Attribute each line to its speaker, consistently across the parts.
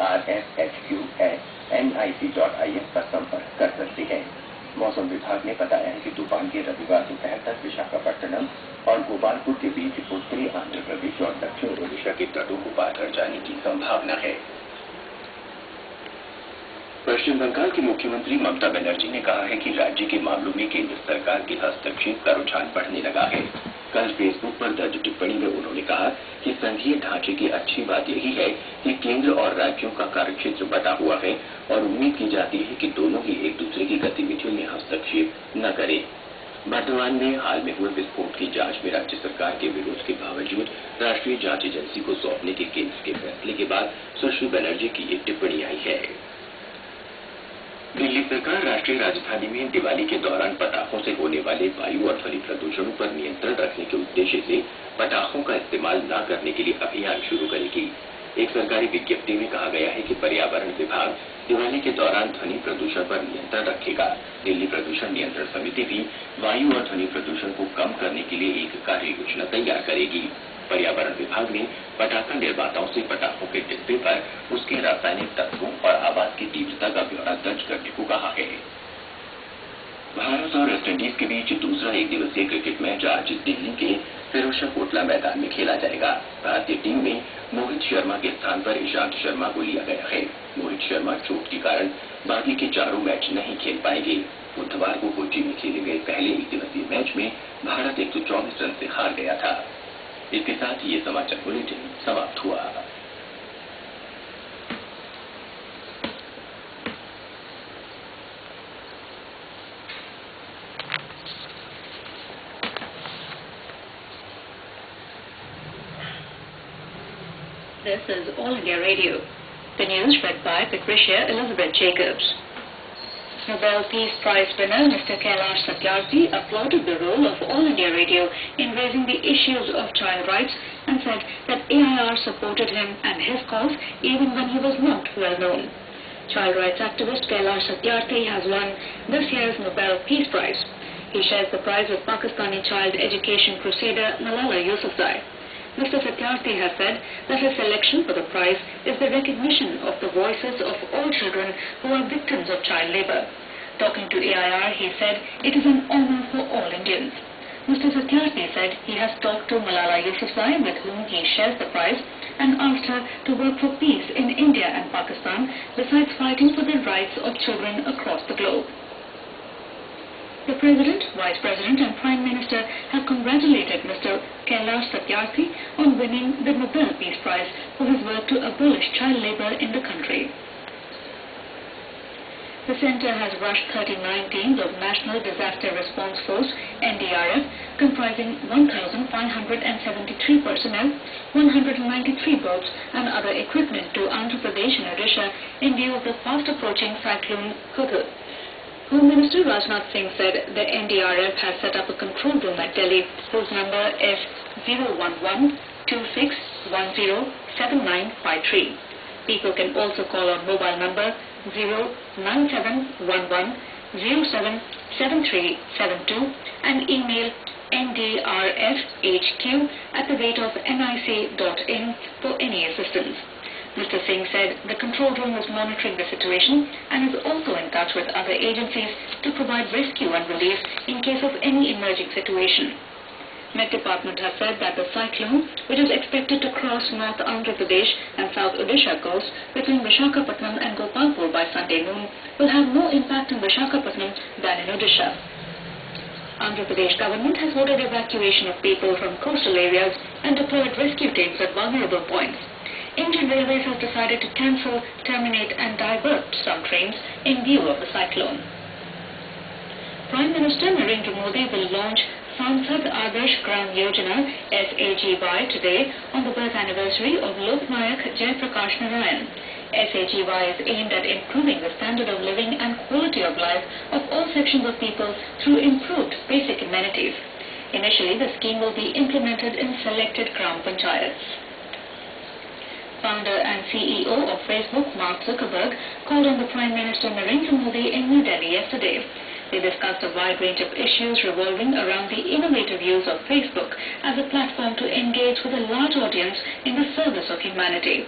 Speaker 1: RFHQ@nic.in पर संपर्क कर सकते हैं। मौसम विभाग ने बताया है कि तूफान के रविवार दोपहर तक विशाखापट्टनम और गोपालपुर के बीच उत्तरी आंध्र प्रदेश और दक्षिण ओडिशा के तटों को पार कर जाने की संभावना है। पश्चिम बंगाल की मुख्यमंत्री ममता बनर्जी ने कहा है कि राज्य के मामलों में केंद्र सरकार के हस्तक्षेप का रुझान बढ़ने लगा है। कल फेसबुक पर दर्ज टिप्पणी में उन्होंने कहा कि संघीय ढांचे की अच्छी बात यही है कि केंद्र और राज्यों का कार्यक्षेत्र बटा हुआ है और उम्मीद की जाती है कि दोनों ही एक दूसरे की गतिविधियों में हस्तक्षेप न करें। बर्धमान में हाल में हुए विस्फोट की जांच में राज्य सरकार के विरोध के बावजूद राष्ट्रीय जांच एजेंसी को सौंपने के केंद्र के फैसले के बाद सुश्री बनर्जी की एक टिप्पणी आई है। दिल्ली सरकार राष्ट्रीय राजधानी में दिवाली के दौरान पटाखों से होने वाले वायु और ध्वनि प्रदूषणों पर नियंत्रण रखने के उद्देश्य से पटाखों का इस्तेमाल न करने के लिए अभियान शुरू करेगी। एक सरकारी विज्ञप्ति में कहा गया है कि पर्यावरण विभाग दिवाली के दौरान ध्वनि प्रदूषण पर नियंत्रण रखेगा। दिल्ली प्रदूषण नियंत्रण समिति भी वायु और ध्वनि प्रदूषण को कम करने के लिए एक कार्य योजना तैयार करेगी। पर्यावरण विभाग ने पटाखा निर्माताओं से पटाखों के डिब्बे पर उसके रासायनिक तत्वों और आवाज की तीव्रता का ब्यौरा दर्ज करने को कहा है। भारत और वेस्टइंडीज के बीच दूसरा एक दिवसीय क्रिकेट मैच आज दिल्ली के फिरोजशाह कोटला मैदान में खेला जाएगा। भारतीय टीम में मोहित शर्मा के स्थान पर ईशांत शर्मा को लिया गया है। मोहित शर्मा चोट के कारण बाकी के चारों मैच नहीं खेल पाएंगे। बुधवार को कोच्चि में खेले गए पहले एक दिवसीय मैच में भारत 124 रन से हार गया था। इसके साथ ही ये समाचार बुलेटिन समाप्त हुआ।
Speaker 2: This is All India Radio. The news read by Patricia Elizabeth Jacobs. Nobel Peace Prize winner Mr. Kailash Satyarthi applauded the role of All India Radio in raising the issues of child rights and said that AIR supported him and his cause even when he was not well known. Child rights activist Kailash Satyarthi has won this year's Nobel Peace Prize. He shares the prize with Pakistani child education crusader Malala Yousafzai. Mr. Satyarthi has said that his selection for the prize is the recognition of the voices of all children who are victims of child labor. Talking to AIR, he said it is an honor for all Indians. Mr. Satyarthi said he has talked to Malala Yousafzai, with whom he shares the prize, and asked her to work for peace in India and Pakistan, besides fighting for the rights of children across the globe. The President, Vice President and Prime Minister have congratulated Mr. Kailash Satyarthi on winning the Nobel Peace Prize for his work to abolish child labor in the country. The centre has rushed 39 teams of National Disaster Response Force, NDRF, comprising 1,573 personnel, 193 boats and other equipment to Andhra Pradesh and Odisha in view of the fast-approaching cyclone Hudhud. Home Minister Rajnath Singh said the NDRF has set up a control room at Delhi, whose number is 011-2610-7953. People can also call on mobile number 09711-077372 and email ndrfhq@nic.in for any assistance. Mr. Singh said the control room is monitoring the situation and is also in touch with other agencies to provide rescue and relief in case of any emerging situation. Met Department has said that the cyclone, which is expected to cross North Andhra Pradesh and South Odisha coast between Visakhapatnam and Gopalpur by Sunday noon, will have more impact in Visakhapatnam than in Odisha. Andhra Pradesh government has ordered evacuation of people from coastal areas and deployed rescue teams at vulnerable points. Indian Railways has decided to cancel, terminate and divert some trains in view of the cyclone. Prime Minister Narendra Modi will launch Sansad Adarsh Gram Yojana SAGY today on the birth anniversary of Loknayak Jaiprakash Narayan. SAGY is aimed at improving the standard of living and quality of life of all sections of people through improved basic amenities. Initially, the scheme will be implemented in selected Gram Panchayats. Founder and CEO of Facebook, Mark Zuckerberg, called on the Prime Minister Narendra Modi in New Delhi yesterday. They discussed a wide range of issues revolving around the innovative use of Facebook as a platform to engage with a large audience in the service of humanity.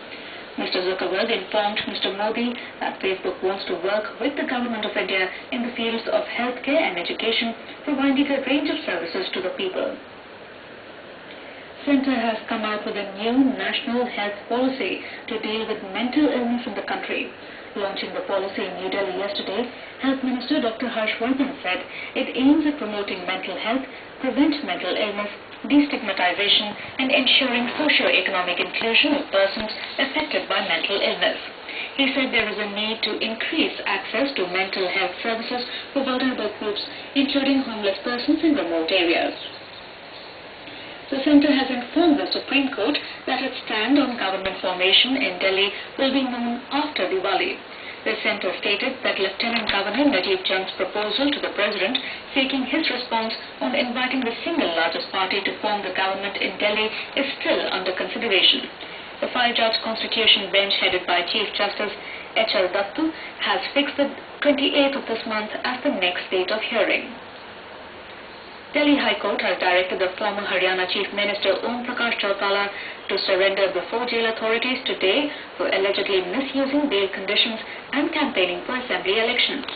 Speaker 2: Mr. Zuckerberg informed Mr. Modi that Facebook wants to work with the Government of India in the fields of healthcare and education, providing a range of services to the people. Centre has come out with a new national health policy to deal with mental illness in the country. Launching the policy in New Delhi yesterday, Health Minister Dr. Harshvardhan said it aims at promoting mental health, prevent mental illness, destigmatization and ensuring socio-economic inclusion of persons affected by mental illness. He said there is a need to increase access to mental health services for vulnerable groups, including homeless persons in remote areas. The centre has informed the Supreme Court that its stand on government formation in Delhi will be known after Diwali. The centre stated that Lieutenant Governor Najib Jang's proposal to the President seeking his response on inviting the single largest party to form the government in Delhi is still under consideration. The five-judge Constitution bench headed by Chief Justice H.L. Dattu has fixed the 28th of this month as the next date of hearing. Delhi High Court has directed the former Haryana Chief Minister Om Prakash Chautala to surrender before jail authorities today for allegedly misusing bail conditions and campaigning for assembly elections.